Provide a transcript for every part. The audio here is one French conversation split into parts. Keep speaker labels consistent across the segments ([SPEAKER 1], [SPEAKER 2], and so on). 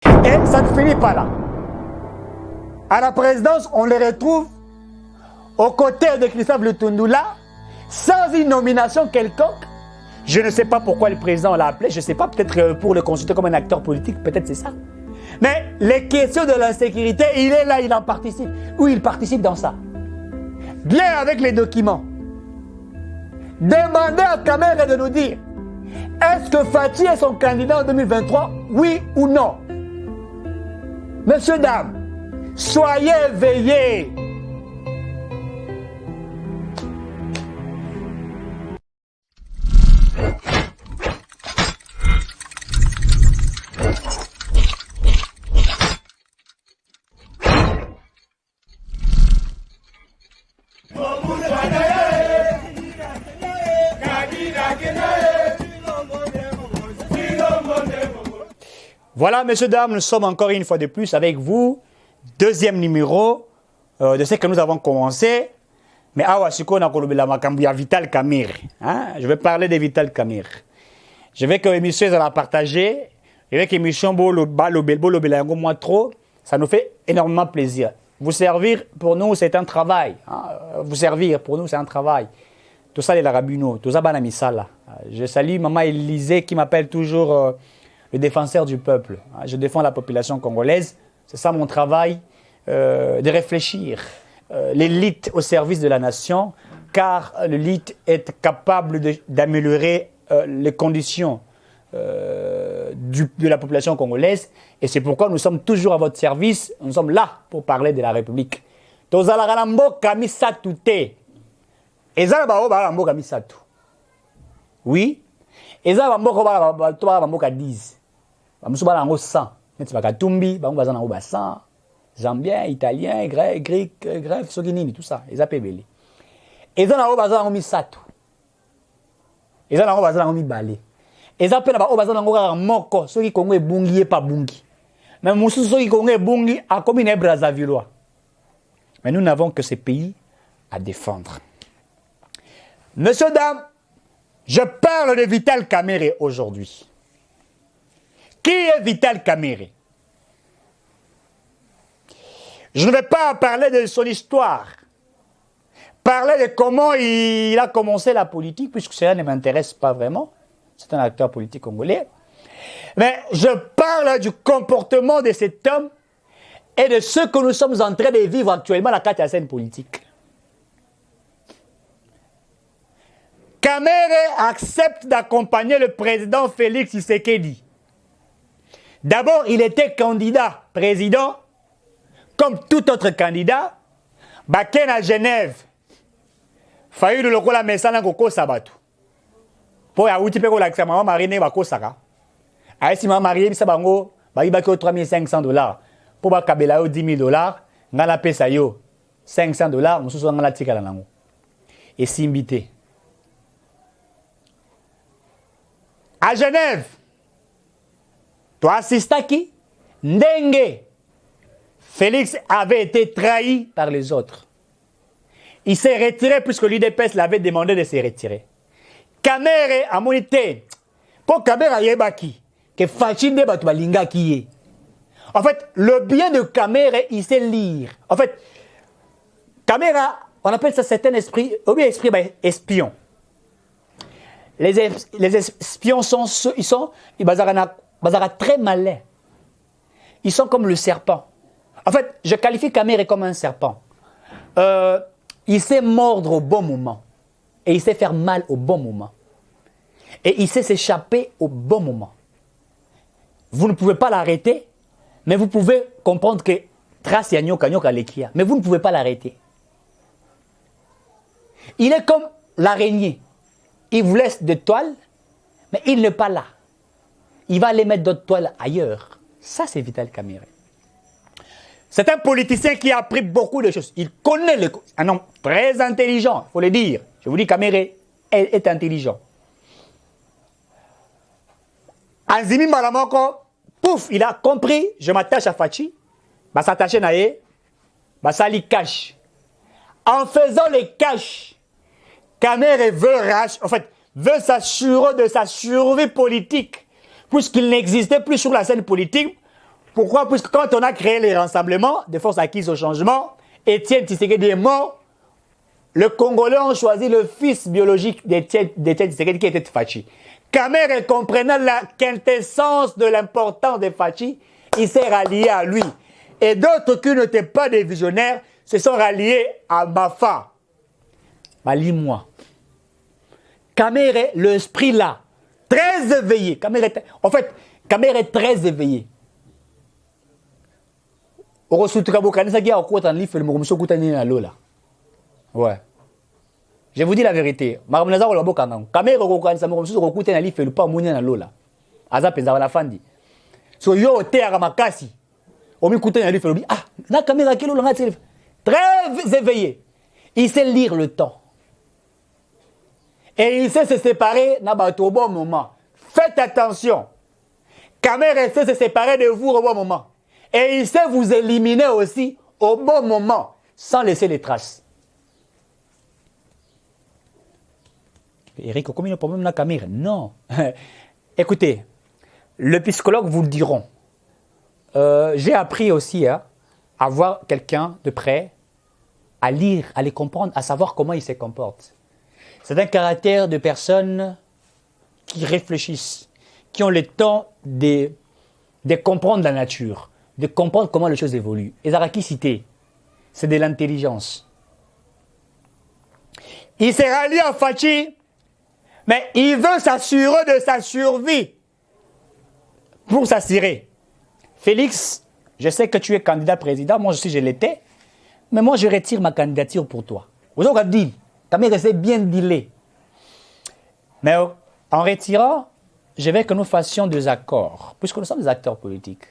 [SPEAKER 1] Et ça ne finit pas là. À la présidence, on les retrouve aux côtés de Christophe Lutundula, sans une nomination quelconque. Je ne sais pas pourquoi le président l'a appelé, je ne sais pas, peut-être pour le consulter comme un acteur politique, peut-être c'est ça. Mais les questions de l'insécurité, il est là, il en participe. Ou il participe dans ça. Bien avec les documents. Demandez à Kamere de nous dire, est-ce que Fachi est son candidat en 2023, oui ou non? Messieurs, dames, soyez veillés. Voilà, messieurs, dames, nous sommes encore une fois de plus avec vous. Deuxième numéro de ce que nous avons commencé. Mais on a Vital Kamerhe. Je vais parler de Vital Kamerhe. Je vais que l'émission la partager. Je vais que l'émission moi trop. Ça nous fait énormément plaisir. Vous servir pour nous, c'est un travail. Vous servir pour nous, c'est un travail. Tout ça, les Larabino, tout ça, Banamisala. Je salue Maman Élisée qui m'appelle toujours le défenseur du peuple. Je défends la population congolaise. C'est ça mon travail, de réfléchir. L'élite au service de la nation, car l'élite est capable d'améliorer les conditions de la population congolaise. Et c'est pourquoi nous sommes toujours à votre service. Nous sommes là pour parler de la République. Oui. Et ça, 10. Bamusu bala ngo 100. Neti bakatumbi, bango bazana ngo 100. Zambien, italien, grec, soki nini tout ça, eza pebele. Eza na ngo bazana ngo misato. Eza na ngo bazana ngo mibale. Eza pe na ba o bazana ngo kaka moko, soki Kongo ebungi pa bungi. Mais musu soki Kongo ebungi akomi na Brazzavillois. Mais nous n'avons que ces pays à défendre. Messieurs, dames, je parle de Vital Kamerhe aujourd'hui. Qui est Vital Kamerhe? Je ne vais pas parler de son histoire, parler de comment il a commencé la politique, puisque cela ne m'intéresse pas vraiment. C'est un acteur politique congolais. Mais je parle du comportement de cet homme et de ce que nous sommes en train de vivre actuellement dans la scène politique. Kamerhe accepte d'accompagner le président Félix Tshisekedi. D'abord, il était candidat président, comme tout autre candidat. Baken à Genève. Failli le lokola mesana koko sabatu. Pour ya outi peko la maman marine bako saka. Aïsi maman mariée bisa bango, ba ibaki $3,500. Pour ba kabela yo $10,000, ngala pesa yo $500, mususu ngala tikala nango. Et simbité. À Genève, toi assistas qui? Ndenge. Félix avait été trahi par les autres. Il s'est retiré puisque l'UDPS l'avait demandé de se retirer. Kamerhe a monité. Pour Kamerhe yebaki, que Fachinde batubalinga qui est. En fait, le bien de Kamerhe, il sait lire. En fait, Kamerhe, on appelle ça certain esprit, ou bien esprit espion. Les espions ils bazara très malins. Ils sont comme le serpent. En fait, je qualifie Kamerhe comme un serpent. Il sait mordre au bon moment. Et il sait faire mal au bon moment. Et il sait s'échapper au bon moment. Vous ne pouvez pas l'arrêter, mais vous pouvez comprendre que trace yanyo kanyo kalekia. Mais vous ne pouvez pas l'arrêter. Il est comme l'araignée. Il vous laisse des toiles, mais il n'est pas là. Il va aller mettre d'autres toiles ailleurs. Ça, c'est Vital Kamerhe. C'est un politicien qui a appris beaucoup de choses. Il connaît un homme très intelligent, il faut le dire. Je vous dis, Kamerhe est intelligent. Anzimi Malamoko, pouf, il a compris, je m'attache à Fachi, bah s'attacher nae, bah ça lui cache. En faisant les caches, Kamerhe veut s'assurer de sa survie politique, puisqu'il n'existait plus sur la scène politique, Pourquoi? Puisque quand on a créé les rassemblements de forces acquises au changement, Étienne Tshisekedi est mort. Le Congolais ont choisi le fils biologique d'Étienne Tshisekedi qui était Fachi. Kamer, comprenant la quintessence de l'importance de Fachi, il s'est rallié à lui. Et d'autres qui n'étaient pas des visionnaires se sont ralliés à Bafa. Bah, lis-moi. Kamer, l'esprit là, très éveillé. En fait, Kamer est très éveillé. Ouais. Je vous dis la vérité. So yo te aramakasi. Omi kute na lui fait ah, na caméra kilo langa très éveillé. Il sait lire le temps. Et il sait se séparer na bato au bon moment. Faites attention. Caméra sait se séparer de vous au bon moment. Et il sait vous éliminer aussi au bon moment sans laisser les traces. Eric, comment il y a un problème na caméra? Non. Écoutez. Le psychologue vous le diront. J'ai appris aussi à voir quelqu'un de près, à lire, à les comprendre, à savoir comment il se comporte. C'est un caractère de personnes qui réfléchissent, qui ont le temps de comprendre la nature, de comprendre comment les choses évoluent. Et Zaraki cité, c'est de l'intelligence. Il s'est rallié à Fachi, mais il veut s'assurer de sa survie. Pour s'assurer. Félix, je sais que tu es candidat président, moi aussi je l'étais, mais moi je retire ma candidature pour toi. Vous avez dit, ta mère essaie bien dealer. Mais en retirant, je veux que nous fassions des accords, puisque nous sommes des acteurs politiques.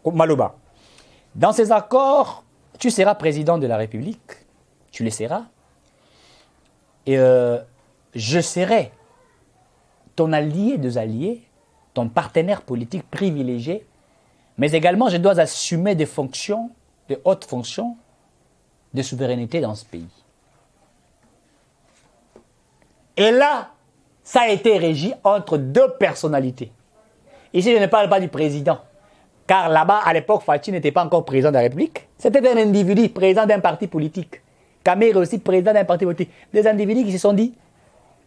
[SPEAKER 1] Maloba. Dans ces accords, tu seras président de la République, tu le seras, et je serai ton allié, deux alliés, ton partenaire politique privilégié, mais également je dois assumer des fonctions, de hautes fonctions de souveraineté dans ce pays. Et là, ça a été régi entre deux personnalités. Ici, je ne parle pas du président, car là-bas, à l'époque, Fachi n'était pas encore président de la République. C'était un individu, président d'un parti politique. Kamer aussi président d'un parti politique. Des individus qui se sont dit,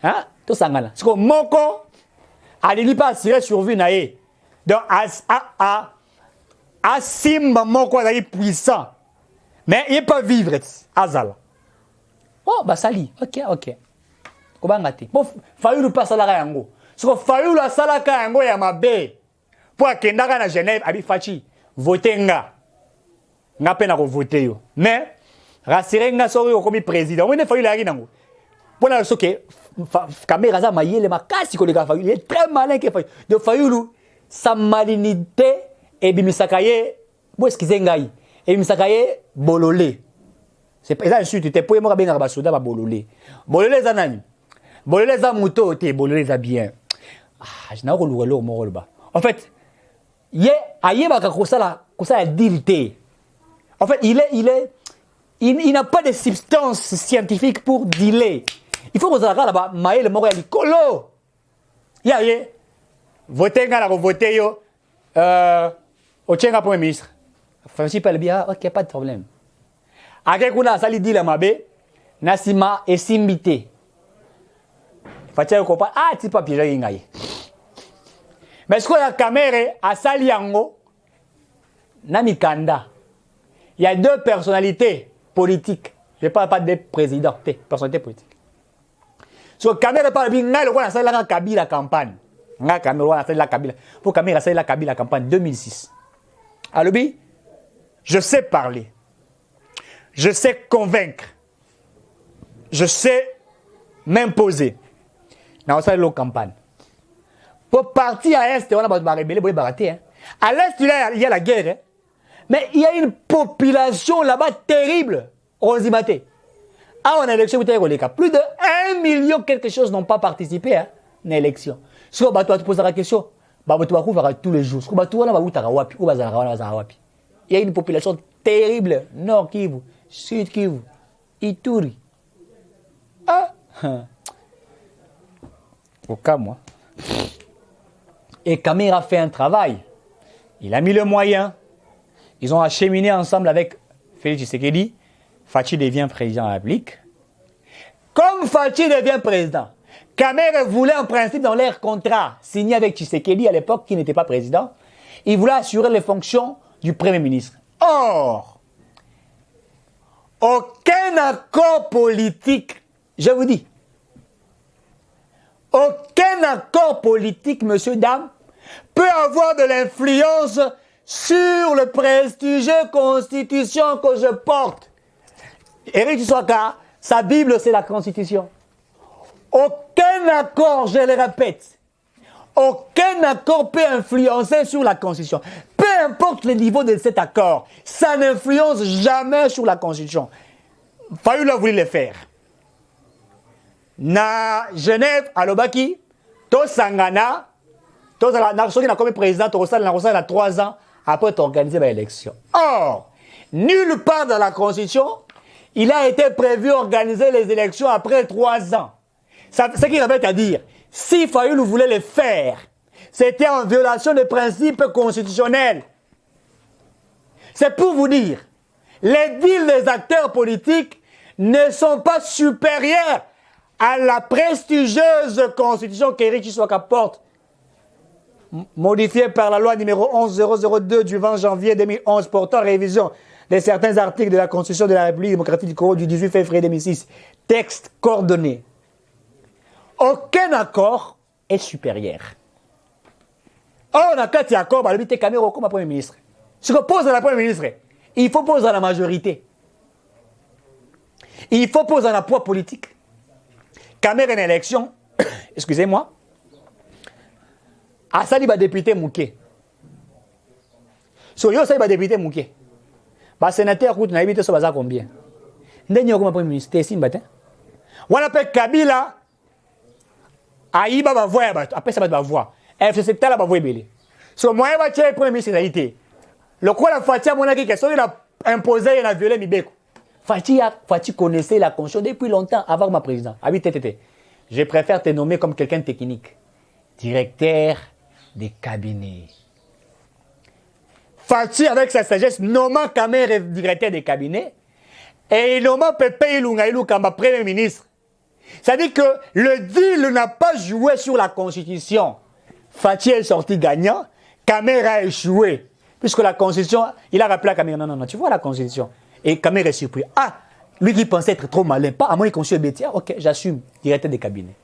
[SPEAKER 1] hein, tout ça, là. C'est comme Moko, elle n'est pas assurée survie, naïe. Donc, Simba Moko est puissant. Mais il ne peut pas vivre, Azal. Oh, bah, ça lit. Ok. Comment ngati? Bon, Fayulu pas salaka yango. Ce que Fayulu a salaka yango ya mabe. Pour akendaka na Genève, abi Fachi, voter nga. Nga pe na ko voter yo. Mais, rassurez nga sori yo komi président. On est Fayulu ari nango. Pour la raison que caméra za mayele makasi ko le gars Fayulu. Il est très malin que Fayulu. De Fayulu, sa malinité et bimisakaye, bo eskize ngai. Et bimisakaye bololé. C'est pas ça insulte, tu pour moi bien basoda ba bololé. Bololé za nani? Bololé za moto te, bololé za bien. Ah, je n'ai pas le mot là. En fait, il en fait, il n'a pas de substance scientifique pour dealer. Il faut que vous ayez là-bas, maïle moro ya likolo. Ya ye, voter nga la voter yo, au tchenga premier ministre. Franchi parle bien, ok, pas de problème. Ake kuna sali dit la mabe, nasima esimbité. Fatia yo comprend, ah, ti papier ja ngai. Mais ce que la caméra a sali yango, na mikanda. Il y a deux personnalités politiques. Je ne parle pas des présidents, des personnalités politiques. So caméra parle bien, ngai le roi a sali la Kabila campagne. Ngai caméra a sali la Kabila. Pour caméra a sali la Kabila campagne 2006. Alobi, je sais parler. Je sais convaincre. Je sais m'imposer. Dans cette campagne. Pour partir à l'Est, on a besoin de rebelle, pour barater. À l'Est, il y a la guerre. Hein. Mais il y a une population là-bas terrible. On s'y battait. Ah, on a élection, plus de 1 million quelque chose n'ont pas participé à l'élection. Si on tu poses la question, tu vas tous les jours. Il y a une population terrible. Nord Kivu, Sud Kivu, Ituri. Ah! Au cas, moi. Et Kamira fait un travail. Il a mis le moyen. Ils ont acheminé ensemble avec Félix Tshisekedi. Fachi devient président de la République. Comme Fachi devient président, Kamerhe voulait en principe dans leur contrat signé avec Tshisekedi à l'époque, qui n'était pas président, il voulait assurer les fonctions du Premier ministre. Or, aucun accord politique, je vous dis, aucun accord politique, monsieur, dame, peut avoir de l'influence sur le prestigieux constitution que je porte. Éric Tshisekedi, sa Bible, c'est la Constitution. Aucun accord, je le répète, aucun accord peut influencer sur la Constitution. Peu importe le niveau de cet accord, ça n'influence jamais sur la Constitution. Fayulu voulait le faire. Na Genève, à l'Obaki, to Sangana, to na comme président, to na 3 ans après organiser l'élection. Or, nulle part dans la Constitution, il a été prévu organiser les élections après 3 ans. Ce qu'il avait à dire, si Fayulu voulait le faire, c'était en violation des principes constitutionnels. C'est pour vous dire, les deals des acteurs politiques ne sont pas supérieurs à la prestigieuse constitution qu'Éric Tshisekedi porte, modifiée par la loi numéro 11002 du 20 janvier 2011 portant révision de certains articles de la Constitution de la République démocratique du Congo du 18 février 2006. Texte coordonné. Aucun accord est supérieur. On a 4 accords, bah, le Cameroun comme Premier ministre. Ce que pose à la Premier ministre, il faut poser à la majorité. Il faut poser un poids politique. Cameroun en élection, excusez-moi, a sali ba député Mouké. So yo sali ba député Mouké. Ba sénateur route na habité so baza combien? Ndenyo comme Premier ministre, c'est matin. Wana pe Kabila aïba ba voix ba après ça ba voix. FCC tala ba voix belé. So moyen ba tirer Premier ministre d'Haïti. Le quoi la Fatia mona qui question il a imposé il a violé Mibeko. Fati connaissait la Constitution depuis longtemps avant ma présidence. Ah oui, je préfère te nommer comme quelqu'un de technique. Directeur des cabinets. Fati, avec sa sagesse, nommant Kamerhe directeur des cabinets et nommant Pepe Ilunga comme Premier ministre. C'est-à-dire que le deal n'a pas joué sur la Constitution. Fati est sorti gagnant, Kamerhe a échoué. Puisque la Constitution, il a rappelé à Kamerhe, non, tu vois la Constitution. Et Kamerhe est surpris. Ah, lui qui pensait être trop malin, pas à moins qu'il conçue bêtise. Ok, j'assume, directeur des cabinets.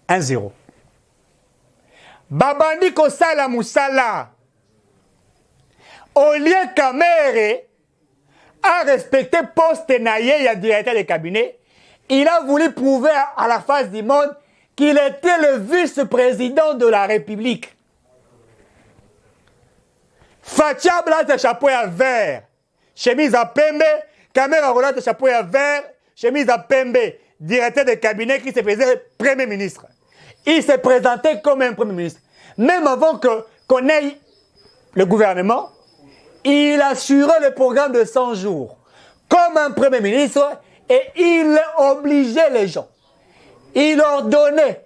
[SPEAKER 1] 1-0. Babandi Kosala Moussala. Au lieu Kamerhe a respecté poste naïe, il y a directeur des cabinets, il a voulu prouver à la face du monde qu'il était le vice-président de la République. Fatia Blate chapeau à vert. Chemise à pembe, Kamerhe Rolate chapeau à vert, chemise à pembe, directeur de cabinet qui se faisait Premier ministre. Il s'est présenté comme un Premier ministre. Même avant qu'on ait le gouvernement, il assurait le programme de 100 jours comme un Premier ministre et il obligeait les gens. Il ordonnait,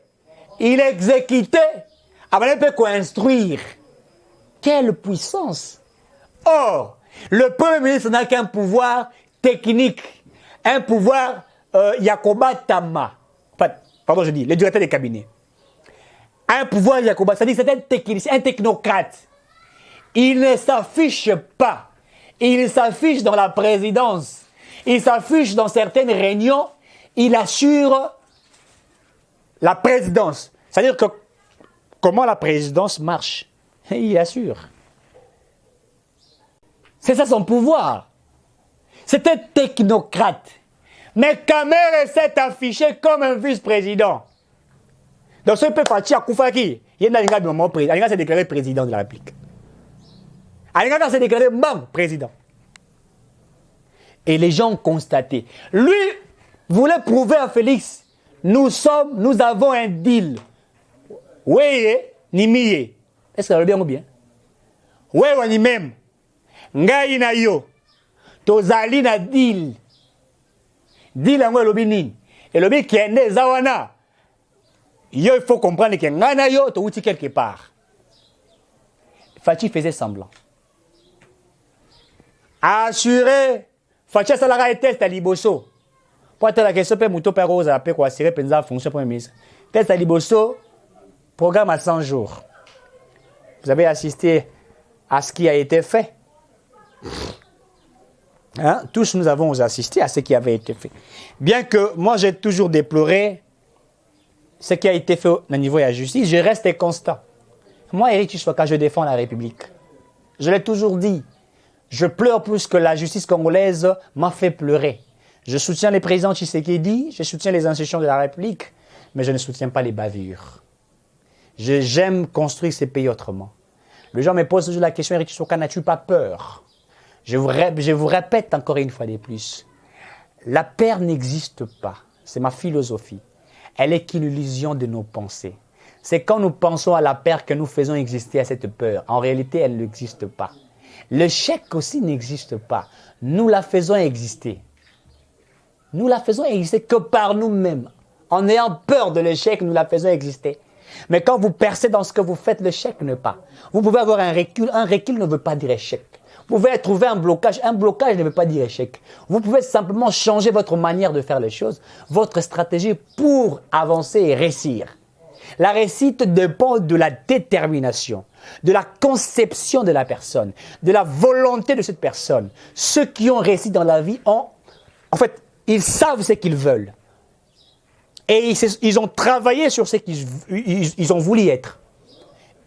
[SPEAKER 1] il exécutait, avant de peut instruire. Quelle puissance! Or, le Premier ministre n'a qu'un pouvoir technique, un pouvoir Yakoba Tama. Pardon, je dis, le directeur des cabinets. Un pouvoir Yakoba, c'est-à-dire c'est un technicien, un technocrate. Il ne s'affiche pas. Il s'affiche dans la présidence. Il s'affiche dans certaines réunions. Il assure la présidence. C'est-à-dire que comment la présidence marche, il assure. C'est ça son pouvoir. C'est un technocrate. Mais Kamerhe s'est affiché comme un vice-président. Donc ce peut Fachi Akoufaki, il s'est déclaré président de la République. Il s'est déclaré président. Et les gens ont constaté. Lui voulait prouver à Félix, nous avons un deal. Oui, ni miye. Est-ce que ça va bien ou bien? Oui, ni même. Ngai na yo tozali na deal yango elobi nini elobi kende eza wana yo il faut comprendre que ngai na yo touti quelque part Fachi faisait semblant. Assuré, Fachi Salara et test à Liboso. Pour la question, Mouto Perros a appelé quoi, Siré Penza, fonction Premier ministre. Test à Liboso, programme à 100 jours. Vous avez assisté à ce qui a été fait. Hein? Tous nous avons assisté à ce qui avait été fait. Bien que moi j'ai toujours déploré ce qui a été fait au niveau de la justice, je reste constant. Moi, Éric Tshisekedi, je défends la République. Je l'ai toujours dit. Je pleure plus que la justice congolaise m'a fait pleurer. Je soutiens les présidents Tshisekedi, je soutiens les institutions de la République, mais je ne soutiens pas les bavures. J'aime construire ces pays autrement. Les gens me posent toujours la question, Éric Tshisekedi, n'as-tu pas peur? Je vous répète encore une fois de plus. La peur n'existe pas. C'est ma philosophie. Elle est qu'une illusion de nos pensées. C'est quand nous pensons à la peur que nous faisons exister à cette peur. En réalité, elle n'existe pas. L'échec aussi n'existe pas. Nous la faisons exister. Nous la faisons exister que par nous-mêmes. En ayant peur de l'échec, nous la faisons exister. Mais quand vous percez dans ce que vous faites, l'échec n'est pas. Vous pouvez avoir un recul. Un recul ne veut pas dire échec. Vous pouvez trouver un blocage. Un blocage ne veut pas dire échec. Vous pouvez simplement changer votre manière de faire les choses, votre stratégie pour avancer et réussir. La réussite dépend de la détermination, de la conception de la personne, de la volonté de cette personne. Ceux qui ont réussi dans la vie en fait, ils savent ce qu'ils veulent. Et ils ont travaillé sur ce qu'ils ont voulu être.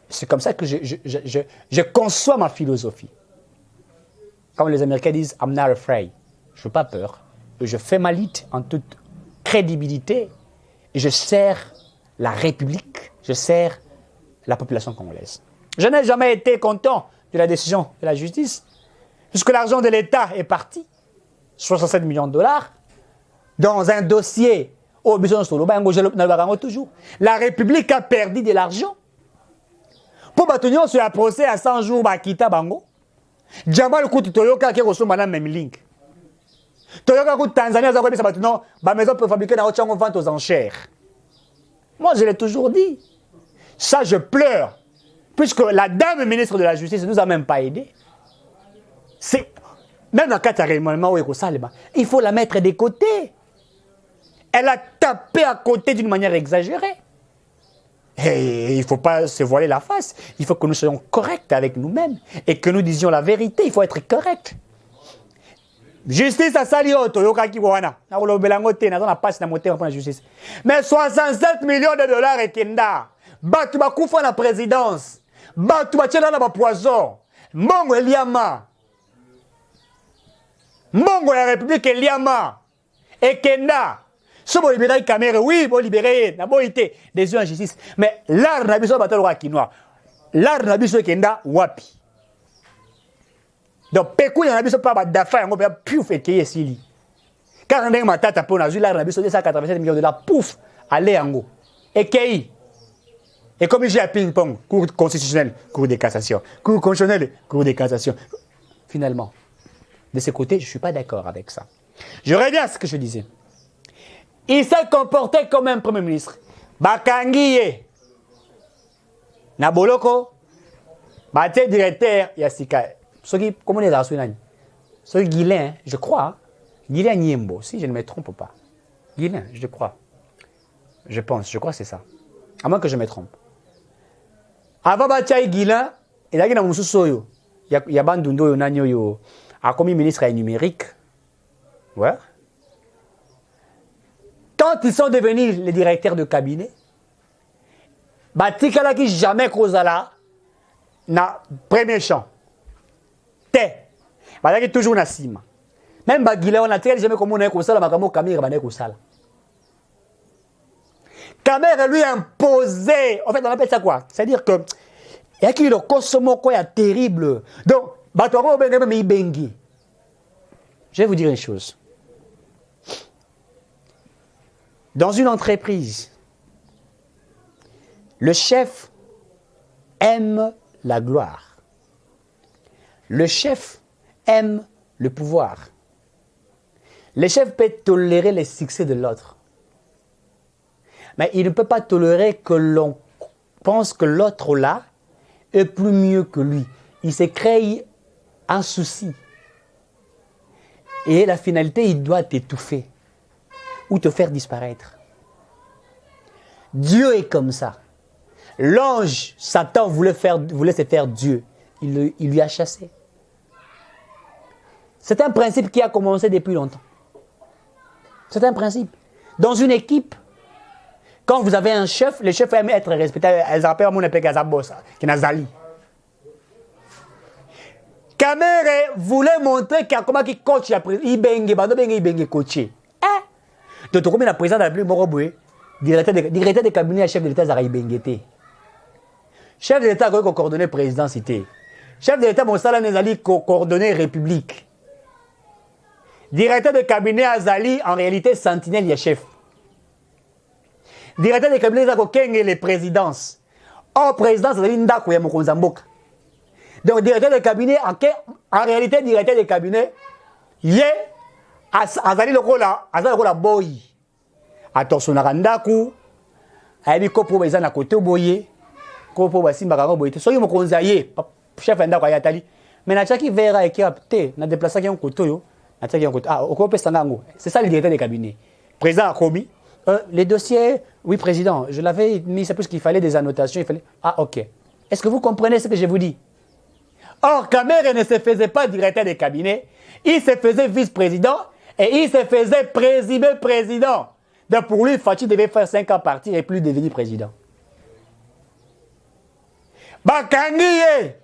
[SPEAKER 1] C'est comme ça que je conçois ma philosophie. Comme les Américains disent, I'm not afraid. Je n'ai pas peur. Je fais ma lutte en toute crédibilité. Et je sers la République. Je sers la population congolaise. Je n'ai jamais été content de la décision de la justice, puisque l'argent de l'État est parti, 67 millions de dollars, dans un dossier. Toujours. La République a perdu de l'argent. Pour maintenir sur un procès à 100 jours, Bakita Bango. Jamal Kouti Toyoka qui reçoit Madame Memlink. Toyoka Kouti Tanzanie, ça va maintenant, ma maison peut fabriquer dans autre vente aux enchères. Moi, je l'ai toujours dit. Ça, je pleure. Puisque la dame ministre de la Justice ne nous a même pas aidés. Même dans le cas il faut la mettre des côtés. Elle a tapé à côté d'une manière exagérée. Et il ne faut pas se voiler la face. Il faut que nous soyons corrects avec nous-mêmes et que nous disions la vérité. Il faut être correct. Justice à Salio, Toyoka Kiwana. Mais 67 millions de dollars et Kenda. Batu Bakoufa la présidence. Batu Bachela la poison. Mongo Eliama. Mongo la République Eliama. Et Kenda. Si vous libérez la caméra, oui, vous libérez des yeux en justice. Mais l'art n'a pas besoin de battre quinoa. L'art n'a pas besoin de wapi. Donc, Pékou n'a pas besoin de d'affaires, on peut plus faire qu'il y ait ici. Car on a un tata pour l'art n'a pas besoin de 187 millions de dollars, pouf, allez en haut. Et qui? Et comme j'ai un ping-pong, cour constitutionnel, cour de cassation, cour constitutionnel, cour de cassation. Finalement, de ce côté, je ne suis pas d'accord avec ça. Je reviens à ce que je disais. Il s'est comporté comme un premier ministre. Bakangiye. Naboloko. Baté directeur Yassika. Comment on est dans ce nom? C'est Guilain, je crois. Guilain Niembo, si je ne me trompe pas. Guilain, je crois. Je crois que c'est ça. À moins que je me trompe. Avant Bachaï Guilain, il y a un Moussoyo. Il y a Bandundo Yonanyo. A commis ministre numérique. Ouais. Quand ils sont devenus les directeurs de cabinet, Batikala qui jamais causala na premier champ. Té. Badaki toujours na sima. Même Bagila on a jamais comme on est comme ça la makamo Kamera bané comme ça. Kamera lui imposé. En fait on appelle ça quoi? C'est-à-dire que il y a qui le consomme quoi est terrible. Donc batoro benga me bengi. Je vais vous dire une chose. Dans une entreprise, le chef aime la gloire. Le chef aime le pouvoir. Le chef peut tolérer les succès de l'autre. Mais il ne peut pas tolérer que l'on pense que l'autre là est plus mieux que lui. Il se crée un souci. Et la finalité, il doit t'étouffer ou te faire disparaître. Dieu est comme ça. L'ange, Satan, voulait se faire Dieu. Il lui a chassé. C'est un principe qui a commencé depuis longtemps. C'est un principe. Dans une équipe, quand vous avez un chef, les chefs aiment être respectés. Ils appellent mon épée Gazabosa, qui n'a Zali. Kamere voulait montrer comment il coach la présidence. Il bengue coaché. Donc, combien la présidence de la République Moroboué, directeur de cabinet, chef de l'État, Zara Ibengete. Chef de l'État, il coordonné présidence. Chef de l'État, mon salaire, Nezali, coordonné République. Directeur de cabinet Azali, en réalité, sentinelle, il y a chef. Directeur de cabinet Zako Keng et les présidences. En présidence, Azali Ndako, il y a Mokonzambok. Donc, directeur de cabinet, en réalité, directeur de cabinet, il y a Azali Lokola Boy. Attention, Narandaku, Aïbi Kopo Bazana Koto Boye, Kopo Basimba Karo Boye. Soyez Mokonzaye, chef Ndako Ayatali. Mais Nachaki Vera et qui a opté, n'a déplacé qui a un couteau. C'est ça le directeur des cabinets. Président a commis. Les dossiers, oui, président, je l'avais mis, c'est parce qu'il fallait des annotations. Il fallait... Ah, ok. Est-ce que vous comprenez ce que je vous dis? Or, Kamere ne se faisait pas directeur des cabinets. Il se faisait vice-président et il se faisait président. Donc, pour lui, Fachi devait faire 5 ans partir et plus devenir président. Bakangiye,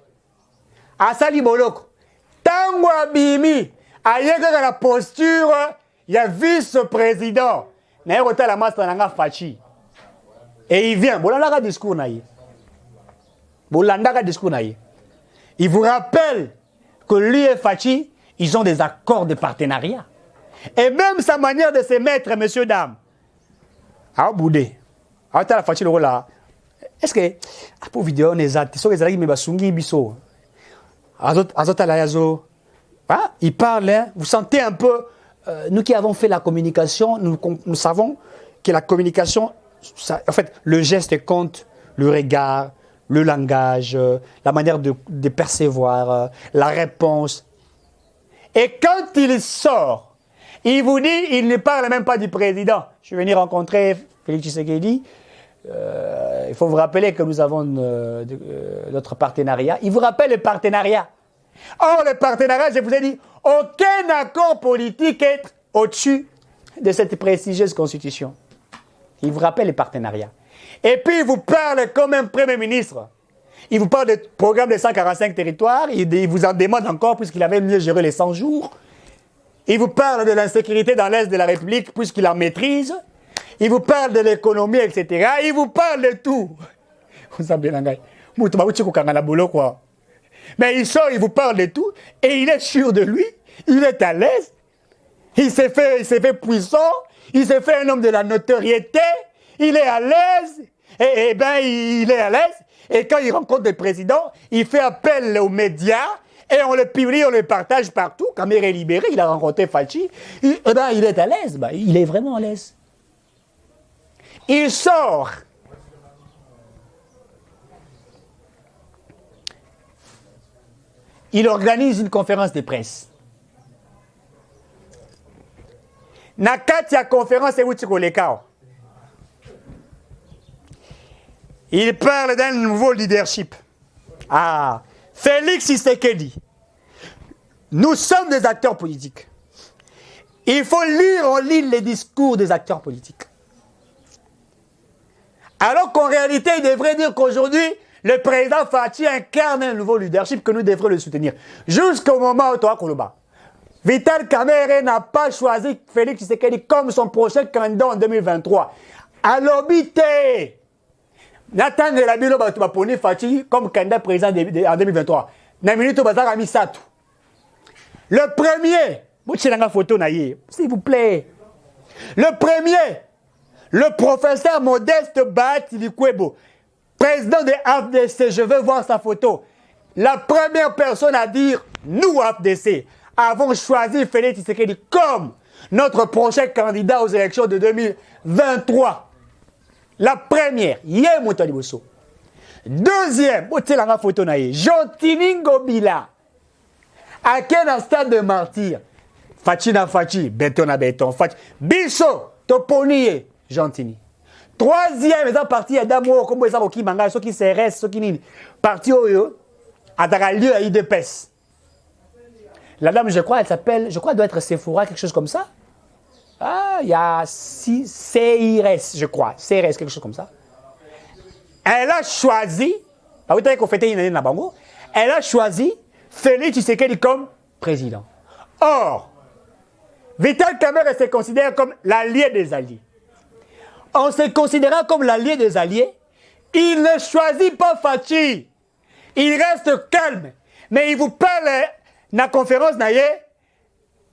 [SPEAKER 1] Asali Boloko, Tangwa Bimi. Ailleurs dans la posture, il y a vice-président. Et il vient. Il vous rappelle que lui et Fachi, ils ont des accords de partenariat. Et même sa manière de se mettre, messieurs, dames. Ah, Boudé. Ah, la Fachi, le là. Est-ce que, pour vidéo, on est à ah, il parle, hein. Vous sentez un peu, nous qui avons fait la communication, nous savons que la communication, ça, en fait, le geste compte, le regard, le langage, la manière de percevoir, la réponse. Et quand il sort, il vous dit, il ne parle même pas du président. Je suis venu rencontrer Félix Tshisekedi. Il faut vous rappeler que nous avons notre partenariat. Il vous rappelle le partenariat. Or, le partenariat, je vous ai dit, aucun accord politique est au-dessus de cette prestigieuse constitution. Il vous rappelle le partenariat. Et puis, il vous parle comme un premier ministre. Il vous parle du programme des 145 territoires. Il vous en demande encore puisqu'il avait mieux géré les 100 jours. Il vous parle de l'insécurité dans l'Est de la République puisqu'il en maîtrise. Il vous parle de l'économie, etc. Il vous parle de tout. Vous savez, quoi. Mais il sort, il vous parle de tout, et il est sûr de lui, il est à l'aise, il s'est fait puissant, il s'est fait un homme de la notoriété, il est à l'aise, et ben il est à l'aise, et quand il rencontre des présidents, il fait appel aux médias, et on le publie, on le partage partout. Quand il est libéré, il a rencontré Fachi, et ben il est à l'aise, ben, il est vraiment à l'aise. Il sort. Il organise une conférence de presse. Nakatia conférence et il parle d'un nouveau leadership. Ah, Félix Tshisekedi. Nous sommes des acteurs politiques. Il faut lire en ligne les discours des acteurs politiques. Alors qu'en réalité, il devrait dire qu'aujourd'hui, le président Fachi incarne un nouveau leadership que nous devrions le soutenir. Jusqu'au moment où toi, Koloba, Vital Kamerhe n'a pas choisi Félix Tshisekedi comme son prochain candidat en 2023. Alors, bité, Nathan de la Bilo va poni Fachi comme candidat président en 2023. Naminito Bazar a mis ça tout. Le premier, s'il vous plaît. Le premier, le professeur Modeste Bahati-Likwebo, président de AFDC, je veux voir sa photo. La première personne à dire, nous, AFDC, avons choisi Félix Tshisekedi comme notre prochain candidat aux élections de 2023. La première, hier, Moutaliboso. Deuxième, photo Jontini Ngobila. À quel stade de martyr? Fachi na Fachi, béton na béton. Biso, Toponi, Jontini. Troisième, ils ont parti à Damo, comme ils ont qui manga, ceux qui CRS, ceux qui n'y. Parti au à lieu à IDPS. La dame, je crois, elle s'appelle, elle doit être Sephora, quelque chose comme ça. Ah, il y a CIRS, je crois. CRS, quelque chose comme ça. Elle a choisi, elle a choisi Félix Tshisekedi comme président. Or, Vital Kamerhe se considère comme l'allié des alliés. En se considérant comme l'allié des alliés, il ne choisit pas Fachi. Il reste calme. Mais il vous parle dans la conférence,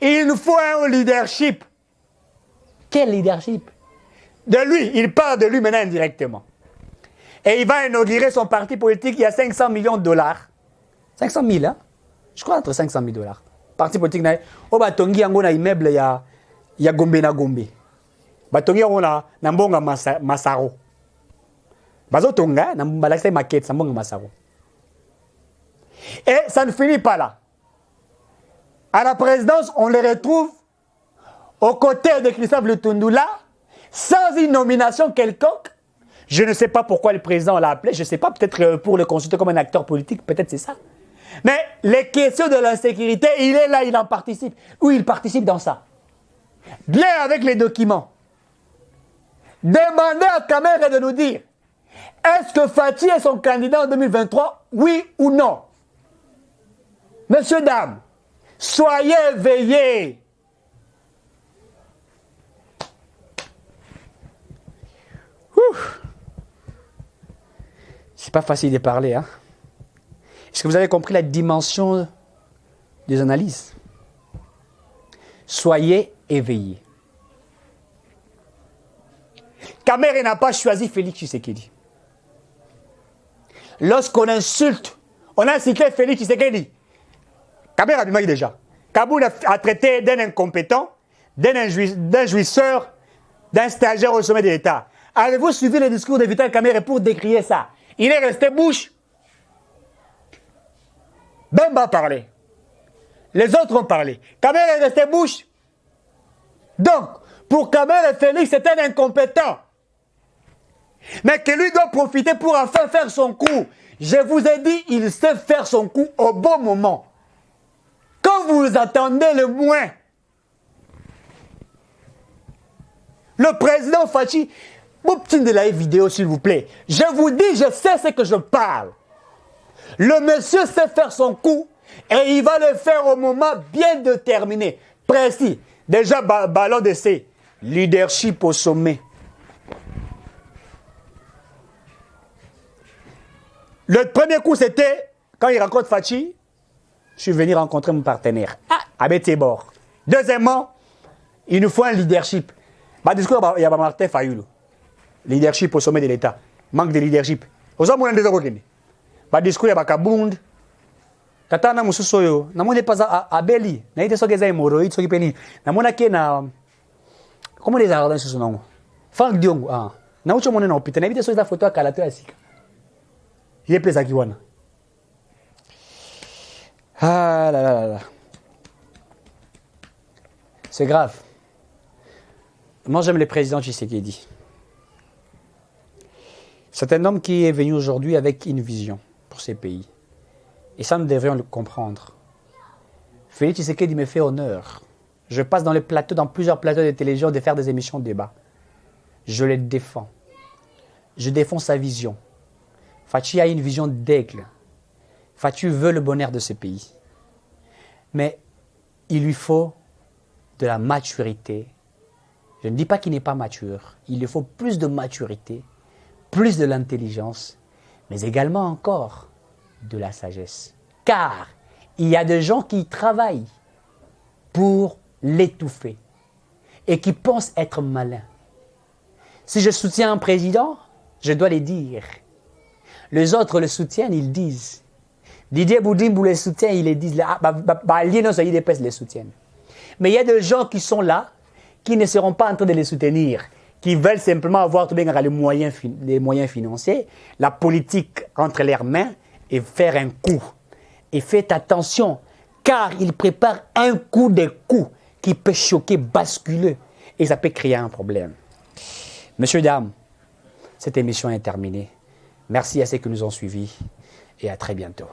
[SPEAKER 1] il nous faut un leadership. Quel leadership? De lui, il parle de lui maintenant indirectement. Et il va inaugurer son parti politique, il y a 500 millions de dollars. 500 000, hein? Je crois entre 500 000 dollars. Parti politique, au Batongi, il y a un immeuble, il y a Gombe na Gombe. Batongi, il y a un Mbonga Masaro. Bazotonga, il y a une maquette, Mbonga Masaro. Et ça ne finit pas là. À la présidence, on les retrouve aux côtés de Christophe Lutundula, sans une nomination quelconque. Je ne sais pas pourquoi le président l'a appelé, je ne sais pas, peut-être pour le consulter comme un acteur politique, peut-être c'est ça. Mais les questions de l'insécurité, il est là, il en participe. Ou il participe dans ça. Bien avec les documents. Demandez à Kamerhe de nous dire, est-ce que Fachi est son candidat en 2023, oui ou non? Messieurs, dames, soyez éveillés. C'est pas facile de parler, hein? Est-ce que vous avez compris la dimension des analyses? Soyez éveillés. Kamerhe n'a pas choisi Félix Tshisekedi. Lorsqu'on insulte, on a insulté Félix Tshisekedi. Kamerhe a dit déjà. Kaboul a traité d'un incompétent, d'un jouisseur, d'un stagiaire au sommet de l'État. Avez-vous suivi le discours de Vital Kamerhe pour décrier ça? Il est resté bouche. Bemba a parlé. Les autres ont parlé. Kamerhe est resté bouche. Donc, pour Kamerhe, Félix est un incompétent. Mais que lui doit profiter pour enfin faire son coup. Je vous ai dit, il sait faire son coup au bon moment. Quand vous attendez le moins. Le président Fachi, de la vidéo s'il vous plaît. Je vous dis, je sais ce que je parle. Le monsieur sait faire son coup et il va le faire au moment bien déterminé, précis. Déjà, ballon d'essai, leadership au sommet. Le premier coup, c'était quand il rencontre Fachi, je suis venu rencontrer mon partenaire. Ah, Abetibor. Deuxièmement, il nous faut un leadership. Discours, il y a Martin Fayulu. Leadership au sommet de l'État. Manque de leadership. Vous avez des gens discours, il y a Kabund. Katana Mususoyo. Namone pas à Beli. Naïte so geza hémorroïde, so qui peni. Namona ke na. Comment les arrêter sur son nom? Frank Diong. Ah. Na ucho mone na hôpital. Naïte so la photo à Kalato asika. Il est plaisant kiwana. Ah là là là là. C'est grave. Moi j'aime le président Tshisekedi. C'est un homme qui est venu aujourd'hui avec une vision pour ces pays. Et ça, nous devrions le comprendre. Félix Tshisekedi me fait honneur. Je passe dans plusieurs plateaux de télévision de faire des émissions de débat. Je le défends. Je défends sa vision. Fachi a une vision d'aigle. Fachi veut le bonheur de ce pays. Mais il lui faut de la maturité. Je ne dis pas qu'il n'est pas mature. Il lui faut plus de maturité, plus de l'intelligence, mais également encore de la sagesse. Car il y a des gens qui travaillent pour l'étouffer et qui pensent être malins. Si je soutiens un président, je dois les dire. Les autres le soutiennent, ils disent. Didier Boudimbo les soutient, ils les disent. Les soutiennent. Mais il y a des gens qui sont là, qui ne seront pas en train de les soutenir, qui veulent simplement avoir tout bien les moyens financiers, la politique entre leurs mains et faire un coup. Et faites attention, car ils préparent un coup de coups qui peut choquer, basculer, et ça peut créer un problème. Messieurs, dames, cette émission est terminée. Merci à ceux qui nous ont suivis et à très bientôt.